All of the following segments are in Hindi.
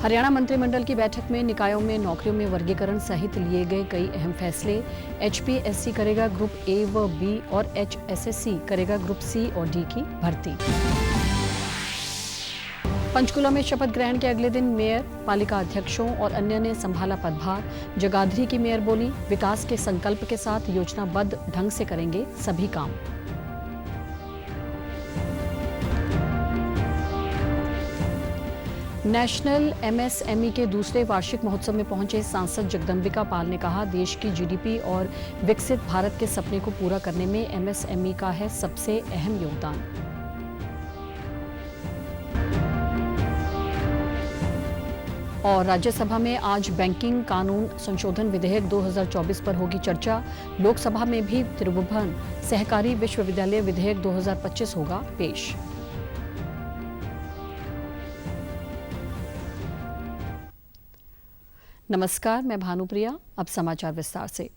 हरियाणा मंत्रिमंडल की बैठक में निकायों में नौकरियों में वर्गीकरण सहित लिए गए कई अहम फैसले। एचपीएससी करेगा ग्रुप ए व बी और एचएसएससी करेगा ग्रुप सी और डी की भर्ती। पंचकुला में शपथ ग्रहण के अगले दिन मेयर, पालिका अध्यक्षों और अन्य ने संभाला पदभार। जगाधरी की मेयर बोली, विकास के संकल्प के साथ योजनाबद्ध ढंग से करेंगे सभी काम। नेशनल एमएसएमई के दूसरे वार्षिक महोत्सव में पहुंचे सांसद जगदंबिका पाल ने कहा, देश की जीडीपी और विकसित भारत के सपने को पूरा करने में एमएसएमई का है सबसे अहम योगदान। और राज्यसभा में आज बैंकिंग कानून संशोधन विधेयक 2024 पर होगी चर्चा। लोकसभा में भी त्रिभुवन सहकारी विश्वविद्यालय विधेयक 2025 होगा पेश। नमस्कार, मैं भानुप्रिया। अब समाचार विस्तार से।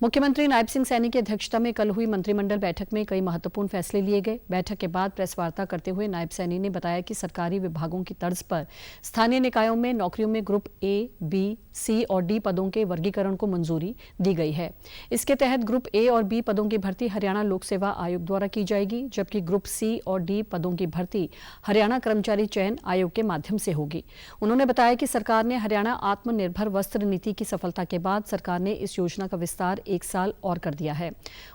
मुख्यमंत्री नायब सिंह सैनी की अध्यक्षता में कल हुई मंत्रिमंडल बैठक में कई महत्वपूर्ण फैसले लिए गए। बैठक के बाद प्रेस वार्ता करते हुए नायब सैनी ने बताया कि सरकारी विभागों की तर्ज पर स्थानीय निकायों में नौकरियों में ग्रुप ए, बी, सी और डी पदों के वर्गीकरण को मंजूरी दी गई है। इसके तहत ग्रुप ए और बी पदों की भर्ती हरियाणा लोक सेवा आयोग द्वारा की जाएगी, जबकि ग्रुप सी और डी पदों की भर्ती हरियाणा कर्मचारी चयन आयोग के माध्यम से होगी। उन्होंने बताया कि सरकार ने हरियाणा आत्मनिर्भर वस्त्र नीति की सफलता के बाद सरकार ने इस योजना का विस्तार 1 साल और कर दिया है।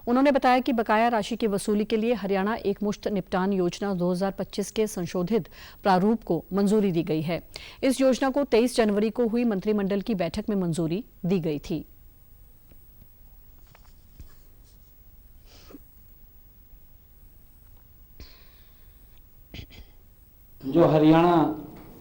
उन्होंने बताया कि बकाया राशि की वसूली के लिए हरियाणा एकमुश्त निपटान योजना 2025 के संशोधित प्रारूप को मंजूरी दी गई है। इस योजना को 23 जनवरी को हुई मंत्रिमंडल की बैठक में मंजूरी दी गई थी। जो हरियाणा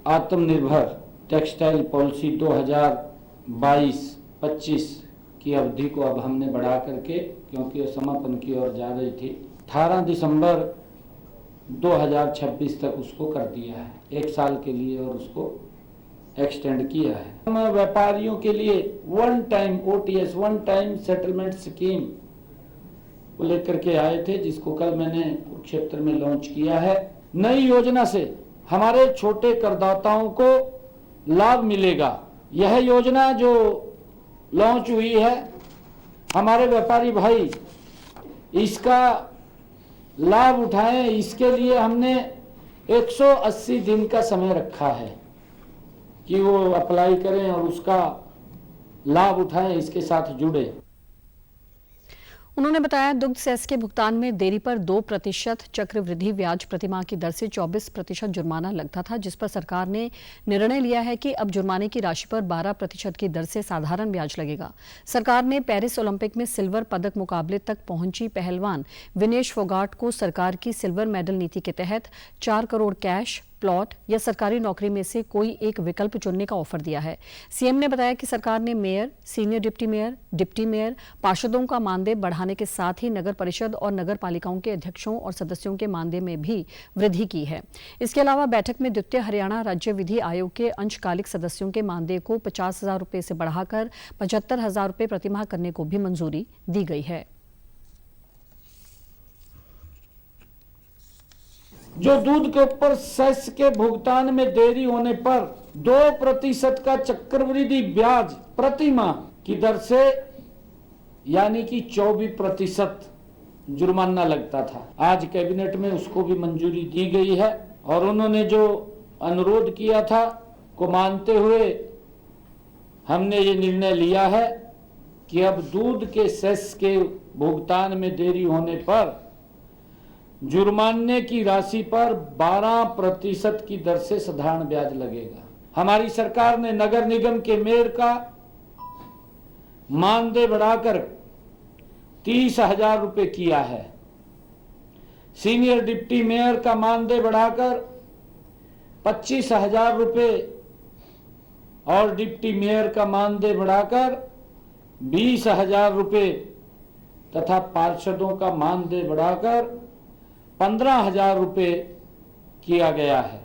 आत्मनिर्भर टेक्सटाइल पॉलिसी 2022-25 की अवधि को अब हमने बढ़ा करके, क्योंकि वो समापन की ओर जा रही थी, 18 दिसंबर 2026 तक उसको कर दिया है, 1 साल के लिए, और उसको एक्सटेंड किया है। हम व्यापारियों के लिए one time OTS, one time settlement scheme को लेकर के आए थे, जिसको कल मैंने कुरुक्षेत्र में लॉन्च किया है। नई योजना से हमारे छोटे करदाताओं को लाभ मिलेगा। यह योजना जो लॉन्च हुई है, हमारे व्यापारी भाई इसका लाभ उठाएं। इसके लिए हमने 180 दिन का समय रखा है कि वो अप्लाई करें और उसका लाभ उठाएं, इसके साथ जुड़े। उन्होंने बताया, दुग्ध सेस के भुगतान में देरी पर 2% चक्रवृद्धि ब्याज प्रतिमाह की दर से 24% जुर्माना लगता था, जिस पर सरकार ने निर्णय लिया है कि अब जुर्माने की राशि पर 12% की दर से साधारण ब्याज लगेगा। सरकार ने पेरिस ओलंपिक में सिल्वर पदक मुकाबले तक पहुंची पहलवान विनेश फोगाट को सरकार की सिल्वर मेडल नीति के तहत 4 करोड़ कैश, प्लॉट या सरकारी नौकरी में से कोई एक विकल्प चुनने का ऑफर दिया है। सीएम ने बताया कि सरकार ने मेयर, सीनियर डिप्टी मेयर, पार्षदों का मानदेय बढ़ाने के साथ ही नगर परिषद और नगर पालिकाओं के अध्यक्षों और सदस्यों के मानदेय में भी वृद्धि की है। इसके अलावा बैठक में द्वितीय हरियाणा राज्य विधि आयोग के अंशकालिक सदस्यों के मानदेय को 50,000 रुपये से बढ़ाकर 75,000 रुपये प्रतिमाह करने को भी मंजूरी दी गई है। जो दूध के ऊपर सेस के भुगतान में देरी होने पर 2% का चक्रवृद्धि ब्याज प्रति माह की दर से, यानी कि 24% जुर्माना लगता था, आज कैबिनेट में उसको भी मंजूरी दी गई है। और उन्होंने जो अनुरोध किया था को मानते हुए हमने ये निर्णय लिया है कि अब दूध के सेस के भुगतान में देरी होने पर जुर्माने की राशि पर 12% की दर से साधारण ब्याज लगेगा। हमारी सरकार ने नगर निगम के मेयर का मानदेय बढ़ाकर 30,000 रुपये किया है। सीनियर डिप्टी मेयर का मानदेय बढ़ाकर 25,000 रुपये और डिप्टी मेयर का मानदेय बढ़ाकर 20,000 रुपये तथा पार्षदों का मानदेय बढ़ाकर 15,000 रुपये किया गया है।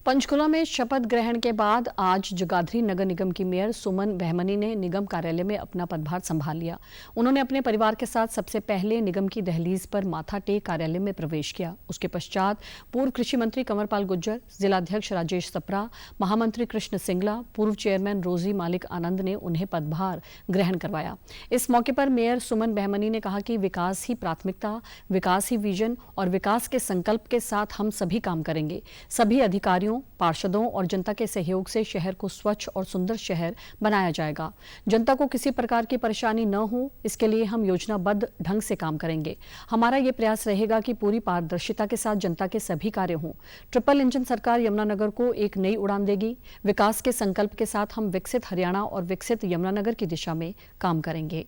पंचकुला में शपथ ग्रहण के बाद आज जगाधरी नगर निगम की मेयर सुमन बहमनी ने निगम कार्यालय में अपना पदभार संभाल लिया। उन्होंने अपने परिवार के साथ सबसे पहले निगम की दहलीज पर माथा टेक कार्यालय में प्रवेश किया। उसके पश्चात पूर्व कृषि मंत्री कंवरपाल गुर्जर, जिलाध्यक्ष राजेश सप्रा, महामंत्री कृष्ण सिंगला, पूर्व चेयरमैन रोजी मालिक आनंद ने उन्हें पदभार ग्रहण करवाया। इस मौके पर मेयर सुमन बहमनी ने कहा कि विकास ही प्राथमिकता, विकास ही विजन और विकास के संकल्प के साथ हम सभी काम करेंगे। सभी अधिकारियों, पार्षदों और जनता के सहयोग से शहर को स्वच्छ और सुंदर शहर बनाया जाएगा। जनता को किसी प्रकार की परेशानी न हो, इसके लिए हम योजनाबद्ध ढंग से काम करेंगे। हमारा ये प्रयास रहेगा कि पूरी पारदर्शिता के साथ जनता के सभी कार्य हों। ट्रिपल इंजन सरकार यमुनानगर को एक नई उड़ान देगी। विकास के संकल्प के साथ हम विकसित हरियाणा और विकसित यमुनानगर की दिशा में काम करेंगे।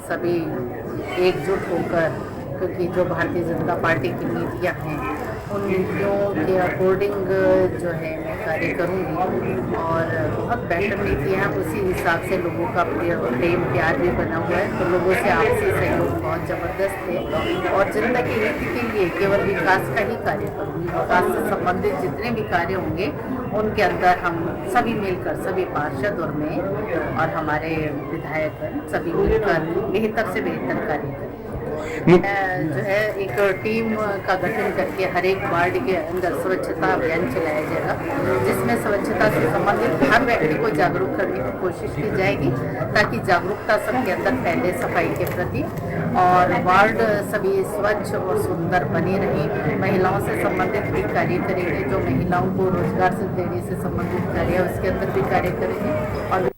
सभी एकजुट होकर, क्योंकि जो भारतीय जनता पार्टी की नीतियां हैं उन नीतियों के अकॉर्डिंग जो है मैं कार्य करूंगी और बहुत बेटर नीतियां हैं। उसी हिसाब से लोगों का प्रेम प्यार भी बना हुआ है, तो लोगों से आपसी सहयोग बहुत ज़बरदस्त है और जनता की हित के लिए केवल विकास का ही कार्य करूंगी। विकास से संबंधित जितने भी कार्य होंगे उनके अंदर हम सभी मिलकर, सभी पार्षद और मैं और हमारे विधायक सभी मिलकर बेहतर से बेहतर कार्य करें। जो है एक टीम का गठन करके हर एक वार्ड के अंदर स्वच्छता अभियान चलाया जाएगा, जिसमें स्वच्छता से संबंधित हर व्यक्ति को जागरूक करने की कोशिश की जाएगी ताकि जागरूकता सबके अंदर फैले सफाई के प्रति और वार्ड सभी स्वच्छ और सुंदर बने रहें। महिलाओं से संबंधित भी कार्य करेंगे, जो महिलाओं को रोजगार से देने से संबंधित कार्य है उसके अंदर भी कार्य करेंगे। और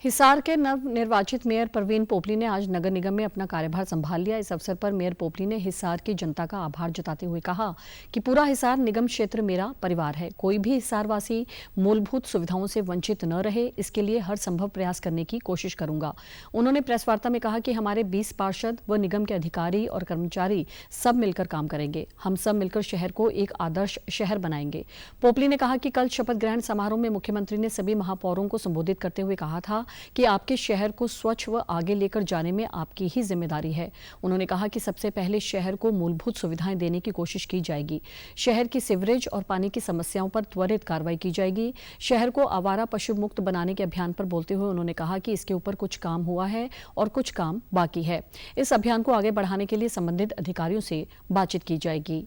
हिसार के नवनिर्वाचित मेयर परवीन पोपली ने आज नगर निगम में अपना कार्यभार संभाल लिया। इस अवसर पर मेयर पोपली ने हिसार की जनता का आभार जताते हुए कहा कि पूरा हिसार निगम क्षेत्र मेरा परिवार है। कोई भी हिसारवासी मूलभूत सुविधाओं से वंचित न रहे, इसके लिए हर संभव प्रयास करने की कोशिश करूंगा। उन्होंने प्रेस वार्ता में कहा कि हमारे 20 पार्षद व निगम के अधिकारी और कर्मचारी सब मिलकर काम करेंगे। हम सब मिलकर शहर को एक आदर्श शहर बनाएंगे। पोपली ने कहा कि कल शपथ ग्रहण समारोह में मुख्यमंत्री ने सभी महापौरों को संबोधित करते हुए कहा था कि आपके शहर को स्वच्छ व आगे लेकर जाने में आपकी ही जिम्मेदारी है। उन्होंने कहा कि सबसे पहले शहर को मूलभूत सुविधाएं देने की कोशिश की जाएगी। शहर की सीवरेज और पानी की समस्याओं पर त्वरित कार्रवाई की जाएगी। शहर को आवारा पशु मुक्त बनाने के अभियान पर बोलते हुए उन्होंने कहा कि इसके ऊपर कुछ काम हुआ है और कुछ काम बाकी है। इस अभियान को आगे बढ़ाने के लिए संबंधित अधिकारियों से बातचीत की जाएगी।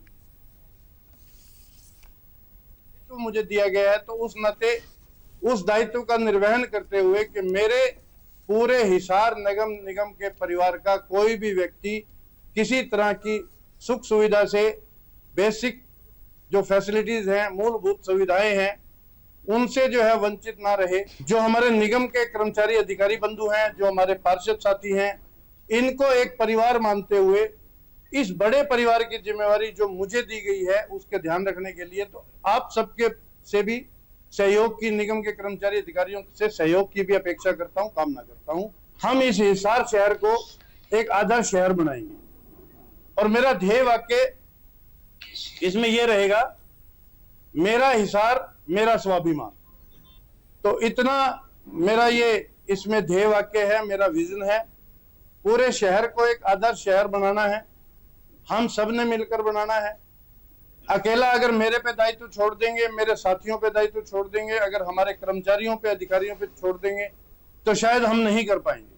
तो मुझे दिया गया है, तो उस नाते उस दायित्व का निर्वहन करते हुए कि मेरे पूरे हिसार नगर निगम के परिवार का कोई भी व्यक्ति किसी तरह की सुख सुविधा से, बेसिक जो फैसिलिटीज हैं, मूलभूत सुविधाएं हैं, उनसे जो है वंचित ना रहे। जो हमारे निगम के कर्मचारी अधिकारी बंधु हैं, जो हमारे पार्षद साथी हैं, इनको एक परिवार मानते हुए इस बड़े परिवार की जिम्मेवारी जो मुझे दी गई है उसके ध्यान रखने के लिए तो आप सबके से भी सहयोग की, निगम के कर्मचारी अधिकारियों से सहयोग की भी अपेक्षा करता हूं, कामना करता हूं। हम इस हिसार शहर को एक आदर्श शहर बनाएंगे और मेरा ध्येय वाक्य इसमें यह रहेगा, मेरा हिसार मेरा स्वाभिमान। तो इतना मेरा ये इसमें ध्येय वाक्य है, मेरा विजन है। पूरे शहर को एक आदर्श शहर बनाना है, हम सब ने मिलकर बनाना है। अकेला अगर मेरे पे दायित्व छोड़ देंगे, मेरे साथियों पे दायित्व छोड़ देंगे, अगर हमारे कर्मचारियों पे, अधिकारियों पे छोड़ देंगे तो शायद हम नहीं कर पाएंगे।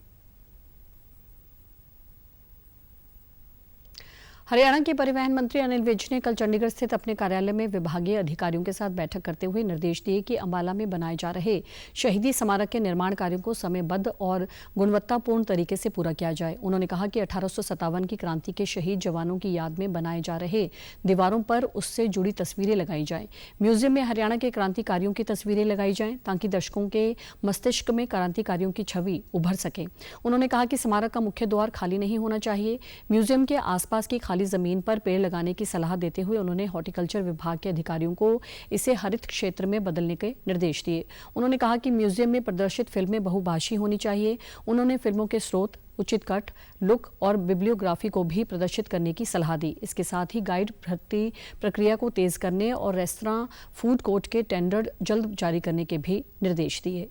हरियाणा के परिवहन मंत्री अनिल विज ने कल चंडीगढ़ स्थित अपने कार्यालय में विभागीय अधिकारियों के साथ बैठक करते हुए निर्देश दिए कि अंबाला में बनाए जा रहे शहीदी स्मारक के निर्माण कार्यों को समयबद्ध और गुणवत्तापूर्ण तरीके से पूरा किया जाए। उन्होंने कहा कि 1857 की क्रांति के शहीद जवानों की याद में बनाए जा रहे दीवारों पर उससे जुड़ी तस्वीरें लगाई जाएं। म्यूजियम में हरियाणा के क्रांतिकारियों की तस्वीरें लगाई जाएं ताकि दर्शकों के मस्तिष्क में क्रांतिकारियों की छवि उभर सके। उन्होंने कहा कि स्मारक का मुख्य द्वार खाली नहीं होना चाहिए। म्यूजियम के आसपास की खाली जमीन पर पेड़ लगाने की सलाह देते हुए उन्होंने हॉर्टिकल्चर विभाग के अधिकारियों को इसे हरित क्षेत्र में बदलने के निर्देश दिए। उन्होंने कहा कि म्यूजियम में प्रदर्शित फिल्में बहुभाषी होनी चाहिए। उन्होंने फिल्मों के स्रोत, उचित कट, लुक और बिब्लियोग्राफी को भी प्रदर्शित करने की सलाह दी। इसके साथ ही गाइड भर्ती प्रक्रिया को तेज करने और रेस्तरां, फूड कोर्ट के टेंडर जल्द जारी करने के भी निर्देश दिए।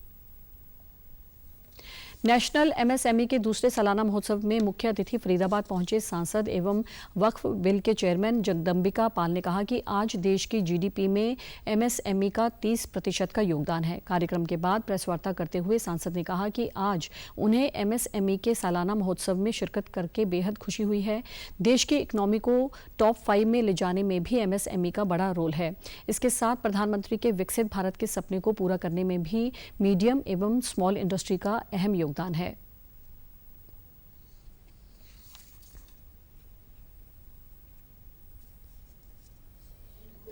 नेशनल एमएसएमई के दूसरे सालाना महोत्सव में मुख्य अतिथि फरीदाबाद पहुंचे सांसद एवं वक्फ बिल के चेयरमैन जगदम्बिका पाल ने कहा कि आज देश की जीडीपी में एमएसएमई का 30% का योगदान है। कार्यक्रम के बाद प्रेस वार्ता करते हुए सांसद ने कहा कि आज उन्हें एमएसएमई के सालाना महोत्सव में शिरकत करके बेहद खुशी हुई है। देश की इकोनॉमी को टॉप 5 में ले जाने में भी एमएसएमई का बड़ा रोल है। इसके साथ प्रधानमंत्री के विकसित भारत के सपने को पूरा करने में भी मीडियम एवं स्मॉल इंडस्ट्री का अहम योगदान है।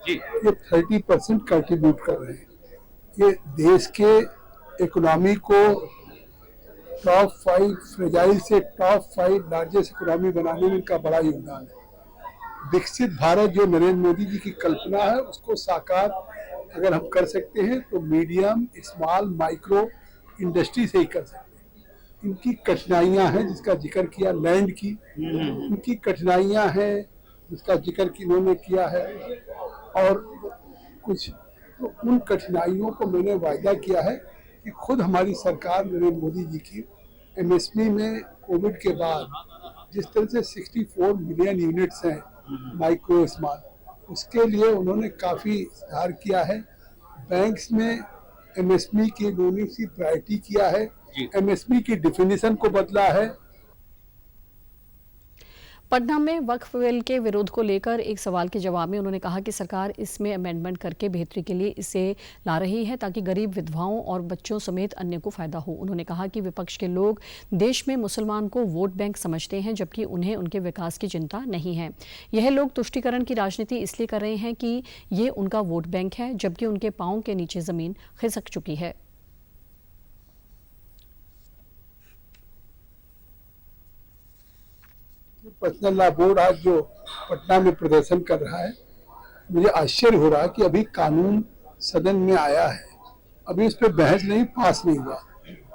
ये 30% कंट्रीब्यूट कर रहे हैं। ये देश के इकोनॉमी को टॉप 5 फ्रेजाइल से टॉप 5 लार्जेस्ट इकोनॉमी बनाने में इनका बड़ा योगदान है। विकसित भारत जो नरेंद्र मोदी जी की कल्पना है उसको साकार अगर हम कर सकते हैं तो मीडियम स्मॉल माइक्रो इंडस्ट्री से ही कर सकते हैं। इनकी कठिनाइयां हैं जिसका जिक्र किया लैंड की, इनकी कठिनाइयां हैं जिसका जिक्र इन्होंने किया है और कुछ तो उन कठिनाइयों को मैंने वायदा किया है कि खुद हमारी सरकार नरेंद्र मोदी जी की एमएसपी में कोविड के बाद जिस तरह से 64 मिलियन यूनिट्स हैं माइक्रो स्मॉल, उसके लिए उन्होंने काफ़ी सुधार किया है। बैंक्स में एमएसपी की लोनिंग की प्रायोरिटी किया है, एमएसपी की डिफिनीशन को बदला है। पटना में वक्फ बिल के विरोध को लेकर एक सवाल के जवाब में उन्होंने कहा कि सरकार इसमें अमेंडमेंट करके बेहतरी के लिए इसे ला रही है ताकि गरीब विधवाओं और बच्चों समेत अन्य को फायदा हो। उन्होंने कहा कि विपक्ष के लोग देश में मुसलमान को वोट बैंक समझते हैं जबकि उन्हें उनके विकास की चिंता नहीं है। यह लोग तुष्टीकरण की राजनीति इसलिए कर रहे हैं कि ये उनका वोट बैंक है जबकि उनके पांव के नीचे जमीन खिसक चुकी है। पर्सनल लॉ बोर्ड आज जो पटना में प्रदर्शन कर रहा है, मुझे आश्चर्य हो रहा है कि अभी कानून सदन में आया है, अभी इस पर बहस नहीं, पास नहीं हुआ।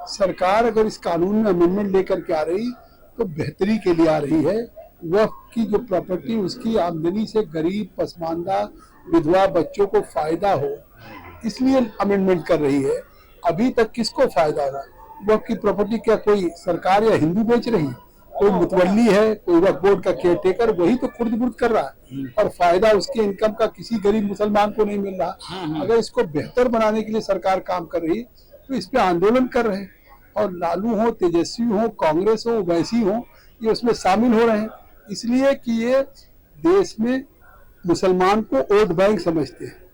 सरकार अगर इस कानून में अमेंडमेंट लेकर के आ रही तो बेहतरी के लिए आ रही है। वक्फ की जो प्रॉपर्टी उसकी आमदनी से गरीब पसमानदा विधवा बच्चों को फायदा हो इसलिए अमेंडमेंट कर रही है। अभी तक किसको फायदा हो रहा? वक्फ की प्रॉपर्टी क्या कोई सरकार या हिंदू बेच रही है? कोई मुतवल्ली है, कोई वक्फ बोर्ड का केयरटेकर, वही तो खुर्द बुर्द कर रहा है और फायदा उसके इनकम का किसी गरीब मुसलमान को नहीं मिल रहा। अगर इसको बेहतर बनाने के लिए सरकार काम कर रही तो इस पे आंदोलन कर रहे हैं और लालू हो, तेजस्वी हो, कांग्रेस हो, वैसी हो, ये उसमें शामिल हो रहे हैं इसलिए कि ये देश में मुसलमान को वोट बैंक समझते हैं।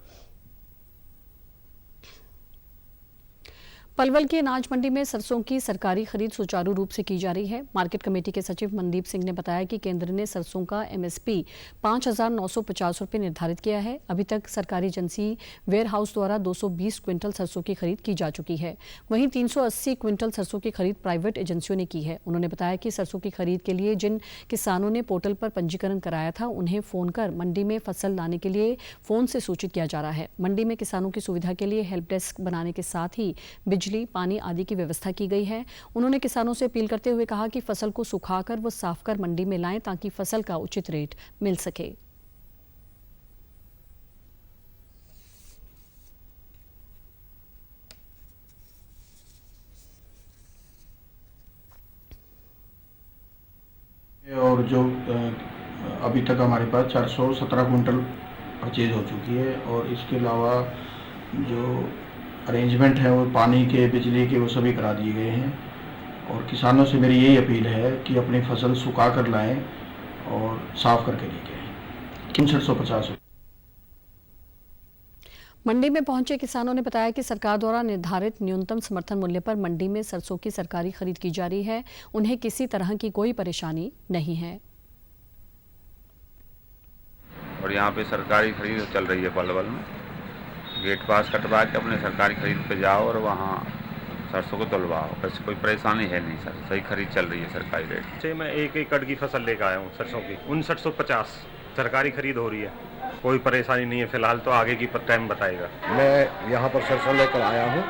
पलवल की अनाज मंडी में सरसों की सरकारी खरीद सुचारू रूप से की जा रही है। मार्केट कमेटी के सचिव मनदीप सिंह ने बताया कि केंद्र ने सरसों का एमएसपी 5,950 रुपये निर्धारित किया है। अभी तक सरकारी एजेंसी वेयर हाउस द्वारा 220 क्विंटल सरसों की खरीद की जा चुकी है। वहीं 380 क्विंटल सरसों की खरीद प्राइवेट एजेंसियों ने की है। उन्होंने बताया कि सरसों की खरीद के लिए जिन किसानों ने पोर्टल पर पंजीकरण कराया था उन्हें फोन कर मंडी में फसल लाने के लिए फोन से सूचित किया जा रहा है। मंडी में किसानों की सुविधा के लिए हेल्प डेस्क बनाने के साथ ही बिजली, पानी आदि की व्यवस्था की गई है। उन्होंने किसानों से अपील करते हुए कहा कि फसल को सुखाकर व साफ कर मंडी में लाएं ताकि फसल का उचित रेट मिल सके। और जो अभी तक हमारे पास 417 कुंटल परचेज हो चुकी है और इसके अलावा जो अरेंजमेंट है वो पानी के, बिजली के, वो सभी करा दिए गए हैं। और किसानों से मेरी यही अपील है कि अपनी फसल सुखा कर लाएं और साफ करके लेके आएं। 650। मंडी में पहुंचे किसानों ने बताया कि सरकार द्वारा निर्धारित न्यूनतम समर्थन मूल्य पर मंडी में सरसों की सरकारी खरीद की जा रही है। उन्हें किसी तरह की कोई परेशानी नहीं है। और यहाँ पे सरकारी खरीद चल रही है। पलवल में गेट पास कटवा के अपने सरकारी खरीद पे जाओ और वहाँ सरसों को तुलवाओ। वैसे कोई परेशानी है नहीं सर, सही खरीद चल रही है सरकारी रेट से। मैं 1 एकड़ की फसल लेकर आया हूँ सरसों की, 5950 सरकारी खरीद हो रही है। कोई परेशानी नहीं है फिलहाल, तो आगे की टाइम बताएगा। मैं यहाँ पर सरसों लेकर आया हूँ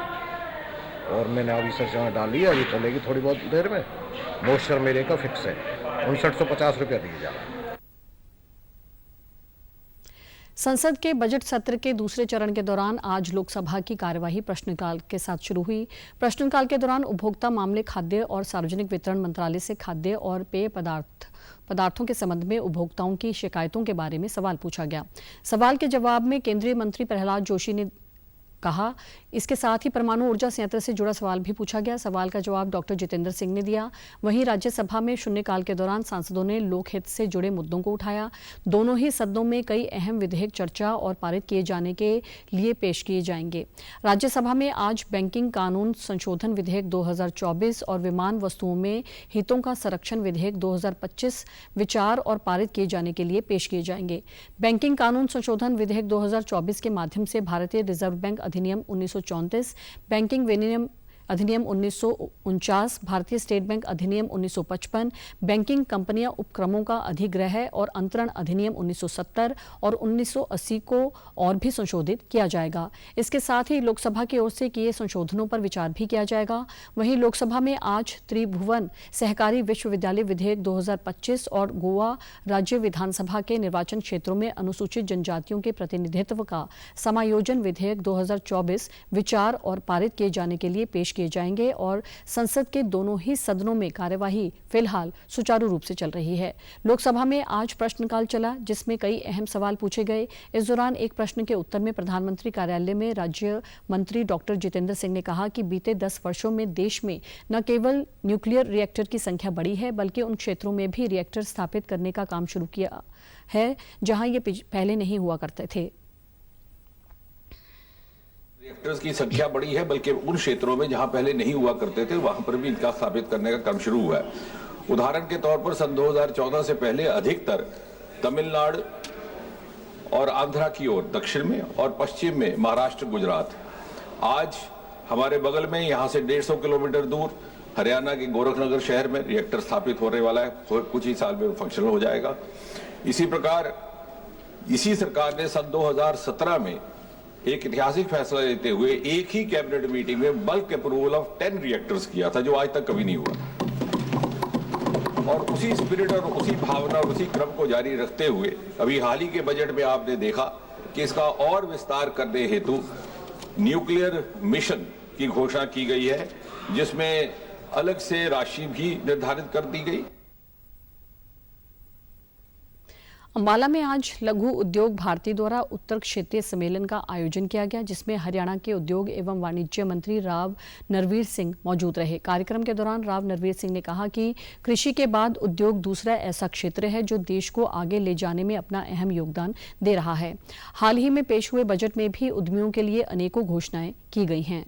और मैंने अभी सरसों डाली है, अभी चलेगी थोड़ी बहुत देर में। मॉइस्चर मेरे का फिक्स है, 5950 रुपया दिए जा रहा है। संसद के बजट सत्र के दूसरे चरण के दौरान आज लोकसभा की कार्यवाही प्रश्नकाल के साथ शुरू हुई। प्रश्नकाल के दौरान उपभोक्ता मामले, खाद्य और सार्वजनिक वितरण मंत्रालय से खाद्य और पेय पदार्थों के संबंध में उपभोक्ताओं की शिकायतों के बारे में सवाल पूछा गया। सवाल के जवाब में केंद्रीय मंत्री प्रहलाद जोशी ने कहा। इसके साथ ही परमाणु ऊर्जा संयंत्र से जुड़ा सवाल भी पूछा गया। सवाल का जवाब डॉक्टर जितेंद्र सिंह ने दिया। वहीं राज्यसभा में शून्यकाल के दौरान सांसदों ने लोकहित से जुड़े मुद्दों को उठाया। दोनों ही सदनों में कई अहम विधेयक चर्चा और पारित किए जाने के लिए पेश किए जाएंगे। राज्यसभा में आज बैंकिंग कानून संशोधन विधेयक 2024 और विमान वस्तुओं में हितों का संरक्षण विधेयक 2025 विचार और पारित किए जाने के लिए पेश किए जाएंगे। बैंकिंग कानून संशोधन विधेयक 2024 के माध्यम से भारतीय रिजर्व बैंक अधिनियम 1934, बैंकिंग विनियम अधिनियम 1949, भारतीय स्टेट बैंक अधिनियम 1955, बैंकिंग कंपनियां उपक्रमों का अधिग्रह और अंतरण अधिनियम 1970 और 1980 को और भी संशोधित किया जाएगा। इसके साथ ही लोकसभा की ओर से किए संशोधनों पर विचार भी किया जाएगा। वहीं लोकसभा में आज त्रिभुवन सहकारी विश्वविद्यालय विधेयक 2025 और गोवा राज्य विधानसभा के निर्वाचन क्षेत्रों में अनुसूचित जनजातियों के प्रतिनिधित्व का समायोजन विधेयक 2024 विचार और पारित किए जाने के लिए पेश किए जाएंगे और संसद के दोनों ही सदनों में कार्यवाही फिलहाल सुचारू रूप से चल रही है। लोकसभा में आज प्रश्नकाल चला, जिसमें कई अहम सवाल पूछे गए। इस दौरान एक प्रश्न के उत्तर में प्रधानमंत्री कार्यालय में राज्य मंत्री डॉक्टर जितेंद्र सिंह ने कहा कि बीते 10 वर्षों में देश में न केवल न्यूक्लियर रिएक्टर की संख्या बढ़ी है, बल्कि उन क्षेत्रों में भी रिएक्टर स्थापित करने का काम शुरू किया है जहां ये पहले नहीं हुआ करते थे। रिएक्टर्स की संख्या बढ़ी है, बल्कि उन क्षेत्रों में जहां पहले नहीं हुआ करते थे वहां पर भी इनका स्थापित करने का काम शुरू हुआ है। उदाहरण के तौर पर सन 2014 से पहले अधिकतर तमिलनाडु और आंध्रा की ओर दक्षिण में और पश्चिम में महाराष्ट्र, गुजरात। आज हमारे बगल में यहां से 150 किलोमीटर दूर हरियाणा के गोरखनगर शहर में रिएक्टर स्थापित होने वाला है। कुछ ही साल में फंक्शनल हो जाएगा। इसी प्रकार इसी सरकार ने सन 2017 में एक ऐतिहासिक फैसला लेते हुए एक ही कैबिनेट मीटिंग में बल्क अप्रूवल ऑफ 10 रिएक्टर्स किया था, जो आज तक कभी नहीं हुआ। और उसी स्पिरिट और उसी भावना और उसी क्रम को जारी रखते हुए अभी हाल ही के बजट में आपने देखा कि इसका और विस्तार करने हेतु न्यूक्लियर मिशन की घोषणा की गई है, जिसमें अलग से राशि भी निर्धारित कर दी गई। अंबाला में आज लघु उद्योग भारती द्वारा उत्तर क्षेत्रीय सम्मेलन का आयोजन किया गया, जिसमें हरियाणा के उद्योग एवं वाणिज्य मंत्री राव नरवीर सिंह मौजूद रहे। कार्यक्रम के दौरान राव नरवीर सिंह ने कहा कि कृषि के बाद उद्योग दूसरा ऐसा क्षेत्र है जो देश को आगे ले जाने में अपना अहम योगदान दे रहा है। हाल ही में पेश हुए बजट में भी उद्यमियों के लिए अनेकों घोषणाएं की गई हैं।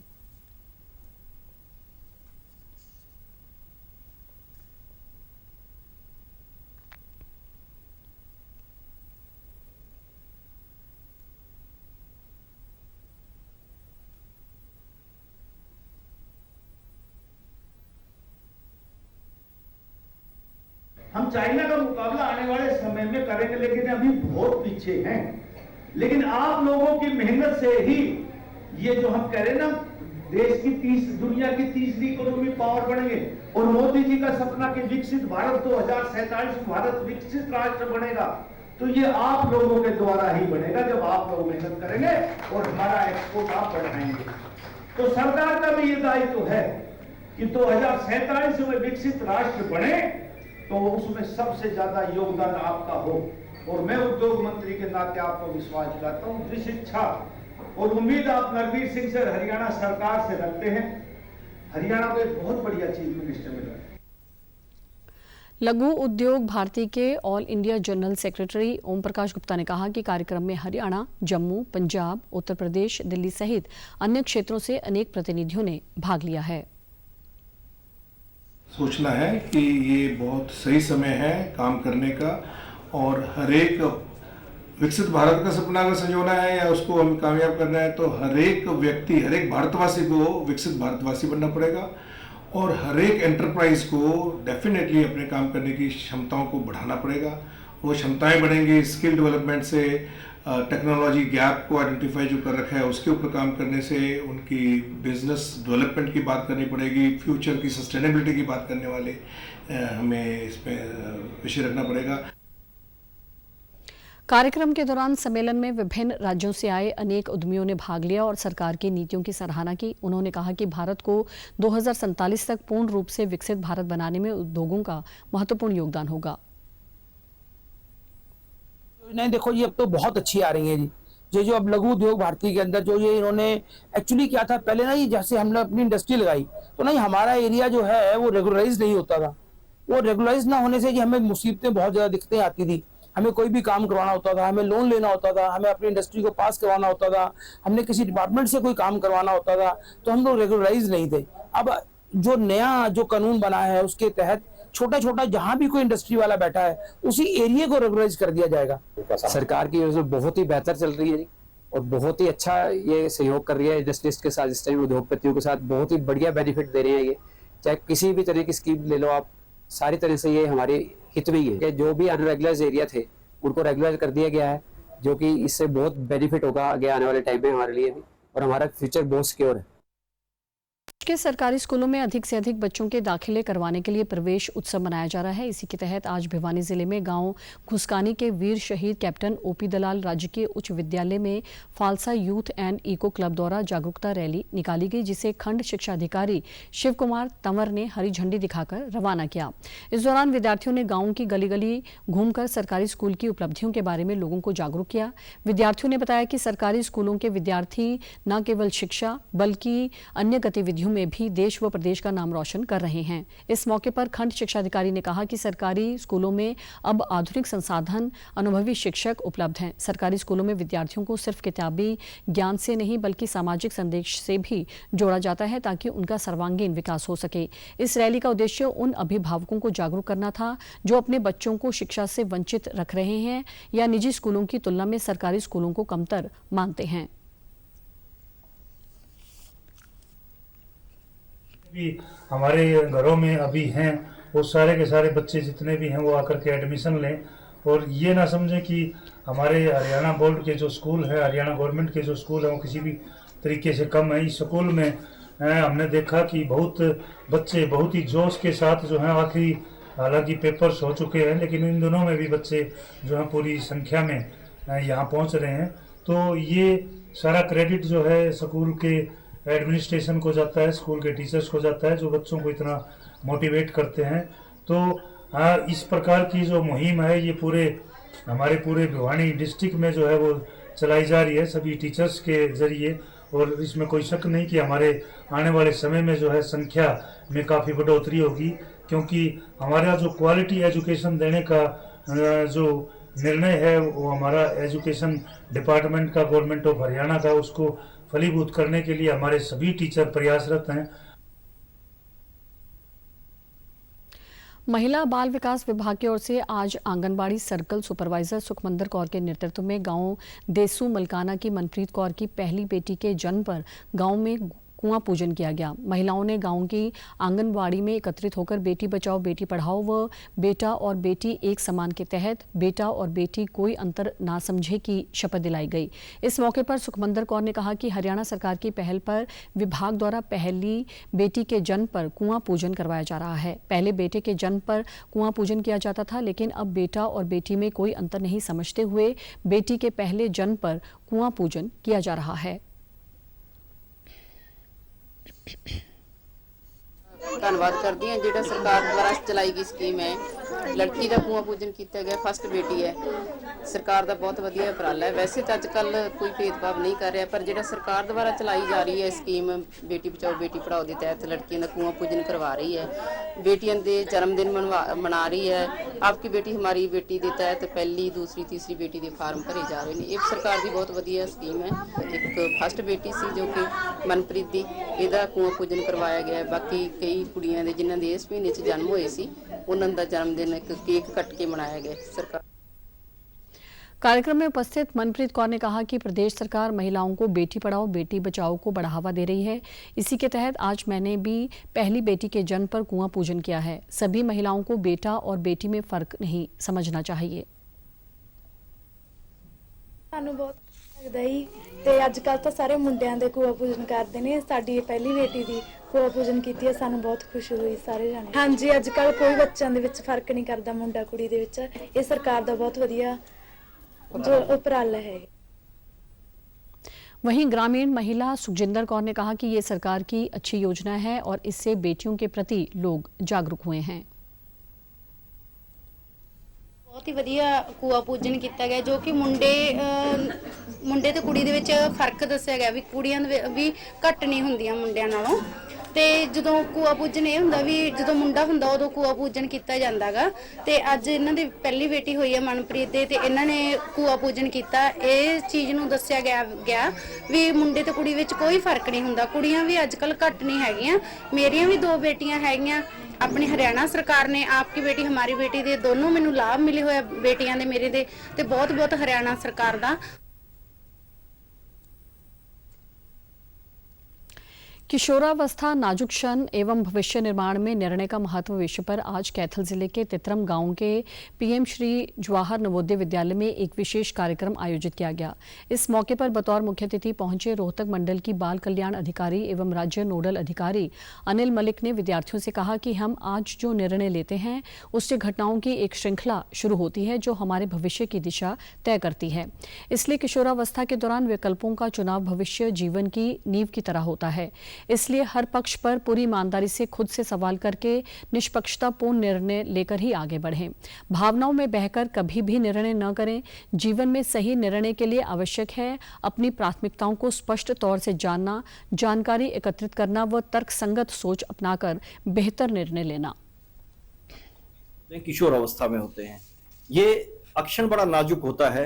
हम चाइना का मुकाबला आने वाले समय में करेंगे, लेकिन अभी बहुत पीछे हैं। लेकिन आप लोगों की मेहनत से ही ये जो हम कह रहे हैं ना, देश की दुनिया की तीसरी इकोनॉमी पावर बनेंगे। और मोदी जी का सपना कि विकसित भारत 2047 भारत विकसित राष्ट्र बनेगा, तो ये आप लोगों के द्वारा ही बनेगा, जब आप लोग मेहनत करेंगे और हमारा एक्सपोर्ट आप बढ़ाएंगे। तो सरकार का भी ये दायित्व है कि 2047 में विकसित राष्ट्र बने, तो उसमें सबसे ज्यादा योगदान आपका हो। और मैं उद्योग मंत्री के नाते आपको विश्वास दिलाता हूं, जिस इच्छा और उम्मीद आप नरवीर सिंह से हरियाणा सरकार से रखते हैं, हरियाणा को एक बहुत बढ़िया चीफ मिनिस्टर मिला। लघु उद्योग भारती के all India general secretary Om Prakash Gupta ने कहा कि कार्यक्रम में हरियाणा, जम्मू, पंजाब, उत्तर प्रदेश, दिल्ली सहित अन्य क्षेत्रों से अनेक प्रतिनिधियों ने भाग लिया है। सोचना है कि ये बहुत सही समय है काम करने का, और हर एक विकसित भारत का सपना अगर संजोना है या उसको हम कामयाब करना है, तो हर एक व्यक्ति, हर एक भारतवासी को विकसित भारतवासी बनना पड़ेगा। और हर एक एंटरप्राइज को डेफिनेटली अपने काम करने की क्षमताओं को बढ़ाना पड़ेगा। वो क्षमताएं बढ़ेंगी स्किल डेवलपमेंट से, टेक्नोलॉजी गैप को आइडेंटिफाई जो कर रखा है उसके ऊपर काम करने से, उनकी बिजनेस डेवलपमेंट की बात करनी पड़ेगी, फ्यूचर की सस्टेनेबिलिटी की बात करने वाले हमें इसमें विषय रखना पड़ेगा। कार्यक्रम के दौरान सम्मेलन में विभिन्न राज्यों से आए अनेक उद्यमियों ने भाग लिया और सरकार की नीतियों की सराहना की। उन्होंने कहा कि भारत को 2047 तक पूर्ण रूप से विकसित भारत बनाने में उद्योगों का महत्वपूर्ण योगदान होगा। नहीं देखो, ये अब तो बहुत अच्छी आ रही है जी। जो अब लघु उद्योग भारती के अंदर जो ये इन्होंने एक्चुअली क्या था पहले ना, ये जैसे हमने अपनी इंडस्ट्री लगाई तो नहीं, हमारा एरिया जो है वो रेगुलराइज नहीं होता था। वो रेगुलराइज ना होने से जी हमें मुसीबतें बहुत ज्यादा दिक्कतें आती थी। हमें कोई भी काम करवाना होता था, हमें लोन लेना होता था, हमें अपनी इंडस्ट्री को पास करवाना होता था, हमने किसी डिपार्टमेंट से कोई काम करवाना होता था, तो हम लोग रेगुलराइज नहीं थे। अब जो नया जो कानून बना है उसके तहत छोटा छोटा जहां भी कोई इंडस्ट्री वाला बैठा है उसी एरिया को रेगुलराइज कर दिया जाएगा। सरकार की योजना बहुत ही बेहतर चल रही है जी, और बहुत ही अच्छा ये सहयोग कर रही है इंडस्ट्रियलिस्ट के साथ, इस टाइम उद्योगपतियों के साथ बहुत ही बढ़िया बेनिफिट दे रहे हैं। ये चाहे किसी भी तरह की स्कीम ले लो आप, सारी तरह से ये हमारे हित में ही है कि जो भी अनरेगुलराइज एरिया थे उनको रेगुलर कर दिया गया है, जो कि इससे बहुत बेनिफिट होगा आगे आने वाले टाइम में हमारे लिए भी, और हमारा फ्यूचर बहुत सिक्योर है। के सरकारी स्कूलों में अधिक से अधिक बच्चों के दाखिले करवाने के लिए प्रवेश उत्सव मनाया जा रहा है। इसी के तहत आज भिवानी जिले में गांव घुसकानी के वीर शहीद कैप्टन ओपी दलाल राजकीय उच्च विद्यालय में फालसा यूथ एंड इको क्लब द्वारा जागरूकता रैली निकाली गई, जिसे खंड शिक्षा अधिकारी शिव कुमार तंवर ने हरी झंडी दिखाकर रवाना किया। इस दौरान विद्यार्थियों ने गाँव की गली गली घूमकर सरकारी स्कूल की उपलब्धियों के बारे में लोगों को जागरूक किया। विद्यार्थियों ने बताया कि सरकारी स्कूलों के विद्यार्थी न केवल शिक्षा बल्कि अन्य गतिविधियों में भी देश व प्रदेश का नाम रोशन कर रहे हैं। इस मौके पर खंड शिक्षा अधिकारी ने कहा कि सरकारी स्कूलों में अब आधुनिक संसाधन, अनुभवी शिक्षक उपलब्ध हैं। सरकारी स्कूलों में विद्यार्थियों को सिर्फ किताबी ज्ञान से नहीं बल्कि सामाजिक संदेश से भी जोड़ा जाता है ताकि उनका सर्वांगीण विकास हो सके। इस रैली का उद्देश्य उन अभिभावकों को जागरूक करना था जो अपने बच्चों को शिक्षा से वंचित रख रहे हैं या निजी स्कूलों की तुलना में सरकारी स्कूलों को कमतर मानते हैं। भी हमारे घरों में अभी हैं वो सारे के सारे बच्चे जितने भी हैं वो आकर के एडमिशन लें, और ये ना समझें कि हमारे हरियाणा बोर्ड के जो स्कूल है, हरियाणा गवर्नमेंट के जो स्कूल हैं वो किसी भी तरीके से कम है। इस स्कूल में हमने देखा कि बहुत बच्चे बहुत ही जोश के साथ जो है, आखिरी हालांकि पेपर्स हो चुके हैं लेकिन इन दिनों में भी बच्चे जो है पूरी संख्या में यहाँ पहुँच रहे हैं। तो ये सारा क्रेडिट जो है स्कूल के एडमिनिस्ट्रेशन को जाता है, स्कूल के टीचर्स को जाता है जो बच्चों को इतना मोटिवेट करते हैं। तो इस प्रकार की जो मुहिम है ये हमारे पूरे भिवानी डिस्ट्रिक्ट में जो है वो चलाई जा रही है सभी टीचर्स के जरिए, और इसमें कोई शक नहीं कि हमारे आने वाले समय में जो है संख्या में काफ़ी बढ़ोतरी होगी, क्योंकि हमारा जो क्वालिटी एजुकेशन देने का जो निर्णय है वो हमारा एजुकेशन डिपार्टमेंट का, गवर्नमेंट ऑफ हरियाणा का, उसको फलीभूत करने के लिए हमारे सभी टीचर प्रयासरत हैं। महिला बाल विकास विभाग की ओर से आज आंगनबाड़ी सर्कल सुपरवाइजर सुखमंदर कौर के नेतृत्व में गांव देसू मलकाना की मनप्रीत कौर की पहली बेटी के जन्म पर गांव में कुआं पूजन किया गया। महिलाओं ने गांव की आंगनबाड़ी में एकत्रित होकर बेटी बचाओ बेटी पढ़ाओ व बेटा और बेटी एक समान के तहत बेटा और बेटी कोई अंतर ना समझे की शपथ दिलाई गई। इस मौके पर सुखमंदर कौर ने कहा कि हरियाणा सरकार की पहल पर विभाग द्वारा पहली बेटी के जन्म पर कुआं पूजन करवाया जा रहा है। पहले बेटे के जन्म पर कुआं पूजन किया जाता था, लेकिन अब बेटा और बेटी में कोई अंतर नहीं समझते हुए बेटी के पहले जन्म पर कुआं पूजन किया जा रहा है। ਧੰਨਵਾਦ ਕਰਦੀ ਹਾਂ ਜਿਹੜਾ ਸਰਕਾਰ ਦੁਆਰਾ ਚਲਾਈ ਗਈ ਸਕੀਮ ਹੈ, ਲੜਕੀ ਦਾ ਕੁआं ਪੂਜਨ ਕੀਤਾ ਗਿਆ, ਫਸਟ ਬੇਟੀ ਹੈ। ਸਰਕਾਰ ਦਾ ਬਹੁਤ ਵਧੀਆ ਉਪਰਾਲਾ ਹੈ। ਵੈਸੇ ਤਾਂ ਅੱਜ ਕੱਲ ਕੋਈ ਭੇਦਭਾਵ ਨਹੀਂ ਕਰ ਰਿਹਾ, ਪਰ ਜਿਹੜਾ ਸਰਕਾਰ ਦੁਆਰਾ ਚਲਾਈ ਜਾ ਰਹੀ ਹੈ ਸਕੀਮ ਬੇਟੀ ਬਚਾਓ ਬੇਟੀ ਪੜਾਓ ਦੇ ਤਹਿਤ ਲੜਕੀਆਂ ਦਾ ਕੁआं ਪੂਜਨ ਕਰਵਾ ਰਹੀ ਹੈ, बेटियों के जन्मदिन मना रही है। आपकी बेटी हमारी बेटी के तहत पहली दूसरी तीसरी बेटी के फार्म भरे जा रहे हैं। ये सरकार की बहुत वधिया स्कीम है। एक फस्ट बेटी सी जो कि मनप्रीत की, इसका कुआं पूजन करवाया गया। बाकी कई कुड़ियां दे जिन्हां दे इस महीने जन्म होए सी, उन्हां दा जन्मदिन एक केक कट के मनाया गया। सरकार कार्यक्रम में उपस्थित मनप्रीत कौर ने कहा कि प्रदेश सरकार महिलाओं को बेटी पढ़ाओ बेटी बचाओ को बढ़ावा दे रही है। इसी के तहत आज मैंने भी पहली बेटी के जन्म पर कुआं पूजन किया है। सभी महिलाओं को बेटा और बेटी में फर्क नहीं समझना चाहिए। बहुत लगता ही ते अजकल तो सारे मुंडियां दे कुआं पूजन करते हैं। साडी पहली बेटी दी कुआं पूजन की, सानू बहुत खुशी हुई सारे जाने। हाँ जी, अजकल कोई बच्चों दे विच फर्क नहीं करता मुंडा कुड़ी दे विच। ये सरकार दा बहुत वधिया जो उपराला है। वहीं ग्रामीण महिला सुखजिंदर कौर ने कहा कि ये सरकार की अच्छी योजना है और इससे बेटियों के प्रति लोग जागरूक हुए हैं। बहुत ही ਵਧੀਆ ਕੂਆ ਪੂਜਨ ਕੀਤਾ ਗਿਆ ਜੋ ਕਿ ਮੁੰਡੇ ਤੇ ਕੁੜੀ ਦੇ ਵਿੱਚ ਫਰਕ ਦੱਸਿਆ ਗਿਆ ਵੀ ਕੁੜੀਆਂ ਵੀ ਘੱਟ ਨਹੀਂ ਹੁੰਦੀਆਂ ਮੁੰਡਿਆਂ ਨਾਲੋਂ ਤੇ ਜਦੋਂ ਕੂਆ ਪੂਜਨ ਇਹ ਹੁੰਦਾ ਵੀ ਜਦੋਂ ਮੁੰਡਾ ਹੁੰਦਾ ਉਦੋਂ ਕੂਆ ਪੂਜਨ ਕੀਤਾ ਜਾਂਦਾਗਾ ਤੇ ਅੱਜ ਇਹਨਾਂ ਦੀ ਪਹਿਲੀ ਬੇਟੀ ਹੋਈ ਹੈ ਮਨਪ੍ਰੀਤ ਦੇ ਤੇ ਇਹਨਾਂ ਨੇ ਕੂਆ ਪੂਜਨ ਕੀਤਾ। ਇਹ ਚੀਜ਼ ਨੂੰ ਦੱਸਿਆ ਗਿਆ ਵੀ ਮੁੰਡੇ ਤੇ ਕੁੜੀ ਵਿੱਚ ਕੋਈ ਫਰਕ ਨਹੀਂ ਹੁੰਦਾ, ਕੁੜੀਆਂ ਵੀ ਅੱਜਕੱਲ ਘੱਟ ਨਹੀਂ ਹੈਗੀਆਂ। ਮੇਰੀਆਂ ਵੀ 2 ਬੇਟੀਆਂ ਹੈਗੀਆਂ। अपनी हरियाणा सरकार ने आपकी बेटी हमारी बेटी दे दोनों मैनू लाभ मिले हुए बेटियां दे मेरे दे ते बहुत बहुत हरियाणा सरकार दा। किशोरावस्था नाजुक क्षण एवं भविष्य निर्माण में निर्णय का महत्व विषय पर आज कैथल जिले के तितरम गांव के पीएम श्री जवाहर नवोदय विद्यालय में एक विशेष कार्यक्रम आयोजित किया गया। इस मौके पर बतौर मुख्य अतिथि पहुंचे रोहतक मंडल की बाल कल्याण अधिकारी एवं राज्य नोडल अधिकारी अनिल मलिक ने विद्यार्थियों से कहा कि हम आज जो निर्णय लेते हैं उससे घटनाओं की एक श्रृंखला शुरू होती है जो हमारे भविष्य की दिशा तय करती है। इसलिए किशोरावस्था के दौरान विकल्पों का चुनाव भविष्य जीवन की नींव की तरह होता है। इसलिए हर पक्ष पर पूरी ईमानदारी से खुद से सवाल करके निष्पक्षतापूर्ण निर्णय लेकर ही आगे बढ़ें। भावनाओं में बहकर कभी भी निर्णय न करें। जीवन में सही निर्णय के लिए आवश्यक है अपनी प्राथमिकताओं को स्पष्ट तौर से जानना, जानकारी एकत्रित करना व तर्कसंगत सोच अपनाकर बेहतर निर्णय लेना। किशोर अवस्था में होते हैं, ये अक्षण बड़ा नाजुक होता है,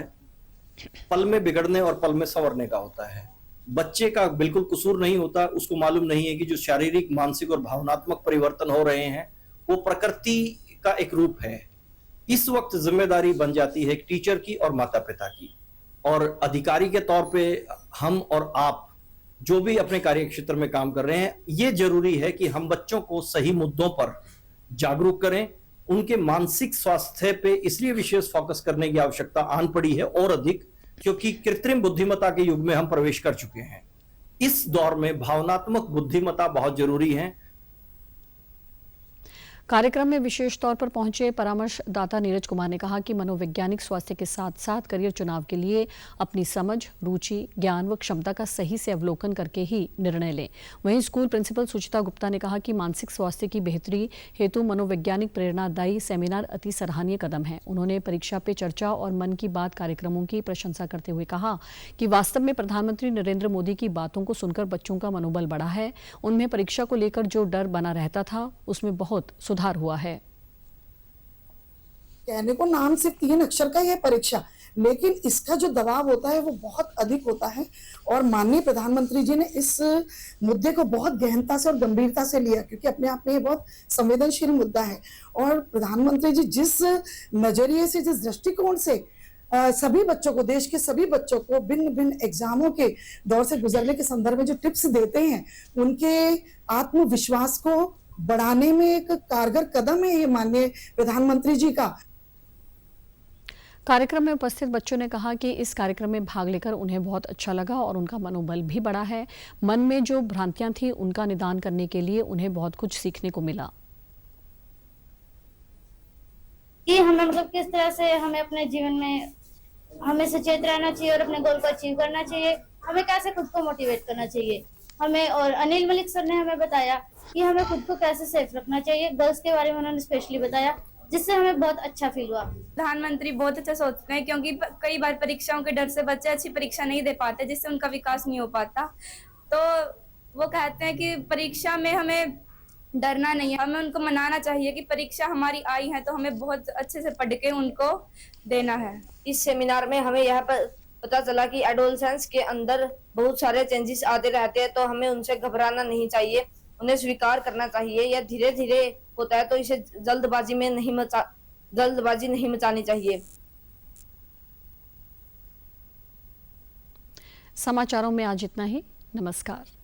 पल में बिगड़ने और पल में संवरने का होता है। बच्चे का बिल्कुल कसूर नहीं होता, उसको मालूम नहीं है कि जो शारीरिक, मानसिक और भावनात्मक परिवर्तन हो रहे हैं वो प्रकृति का एक रूप है। इस वक्त जिम्मेदारी बन जाती है टीचर की और माता पिता की, और अधिकारी के तौर पे हम और आप जो भी अपने कार्य क्षेत्र में काम कर रहे हैं, ये जरूरी है कि हम बच्चों को सही मुद्दों पर जागरूक करें। उनके मानसिक स्वास्थ्य पे इसलिए विशेष फोकस करने की आवश्यकता आन पड़ी है और अधिक, क्योंकि कृत्रिम बुद्धिमत्ता के युग में हम प्रवेश कर चुके हैं। इस दौर में भावनात्मक बुद्धिमत्ता बहुत जरूरी है। कार्यक्रम में विशेष तौर पर पहुंचे परामर्शदाता नीरज कुमार ने कहा कि मनोवैज्ञानिक स्वास्थ्य के साथ साथ करियर चुनाव के लिए अपनी समझ, रुचि, ज्ञान व क्षमता का सही से अवलोकन करके ही निर्णय लें। वहीं स्कूल प्रिंसिपल सुचिता गुप्ता ने कहा कि मानसिक स्वास्थ्य की बेहतरी हेतु मनोवैज्ञानिक प्रेरणादायी सेमिनार अति सराहनीय कदम है। उन्होंने परीक्षा पे चर्चा और मन की बात कार्यक्रमों की प्रशंसा करते हुए कहा कि वास्तव में प्रधानमंत्री नरेंद्र मोदी की बातों को सुनकर बच्चों का मनोबल बढ़ा है। उनमें परीक्षा को लेकर जो डर बना रहता था उसमें बहुत सुधार हुआ है। कहने को नाम सिर्फ 3 अक्षर का ही है परीक्षा, लेकिन इसका जो दबाव होता है वो बहुत अधिक होता है। और माननीय प्रधानमंत्री जी ने इस मुद्दे को बहुत गहनता से और गंभीरता से लिया, क्योंकि अपने आप में ये बहुत संवेदनशील मुद्दा है। और प्रधानमंत्री जी जिस नजरिए से, जिस दृष्टिकोण से सभी बच्चों को, देश के सभी बच्चों को भिन्न भिन्न एग्जामों के दौर से गुजरने के संदर्भ में जो टिप्स देते हैं, उनके आत्मविश्वास को बढ़ाने में एक कारगर कदम है ये माननीय प्रधानमंत्री जी का। कार्यक्रम में उपस्थित बच्चों ने कहा कि इस कार्यक्रम में भाग लेकर उन्हें बहुत अच्छा लगा और उनका मनोबल भी बढ़ा है। मन में जो भ्रांतियां थी उनका निदान करने के लिए उन्हें बहुत कुछ सीखने को मिला। कि हमें मतलब किस तरह से हमें अपने जीवन में हमें सचेत रहना चाहिए और अपने गोल को अचीव करना चाहिए, हमें कैसे खुद को मोटिवेट करना चाहिए हमें। और अनिल मलिक सर ने हमें बताया कि हमें खुद को कैसे सेफ रखना चाहिए। गर्ल्स के बारे में उन्होंने स्पेशली बताया, जिससे हमें बहुत अच्छा फील हुआ। प्रधानमंत्री बहुत अच्छा सोचते हैं, क्योंकि कई बार परीक्षाओं के डर से बच्चे अच्छी परीक्षा नहीं दे पाते, जिससे उनका विकास नहीं हो पाता। तो वो कहते हैं कि परीक्षा में हमें डरना नहीं है, हमें उनको मनाना चाहिए कि परीक्षा हमारी आई है तो हमें बहुत अच्छे से पढ़ के उनको देना है। इस सेमिनार में हमें यहाँ पर पता चला कि एडोलसेंस के अंदर बहुत सारे चेंजेस आते रहते हैं, तो हमें उनसे घबराना नहीं चाहिए, उन्हें स्वीकार करना चाहिए। या धीरे धीरे होता है तो इसे जल्दबाजी नहीं मचानी चाहिए। समाचारों में आज इतना ही। नमस्कार।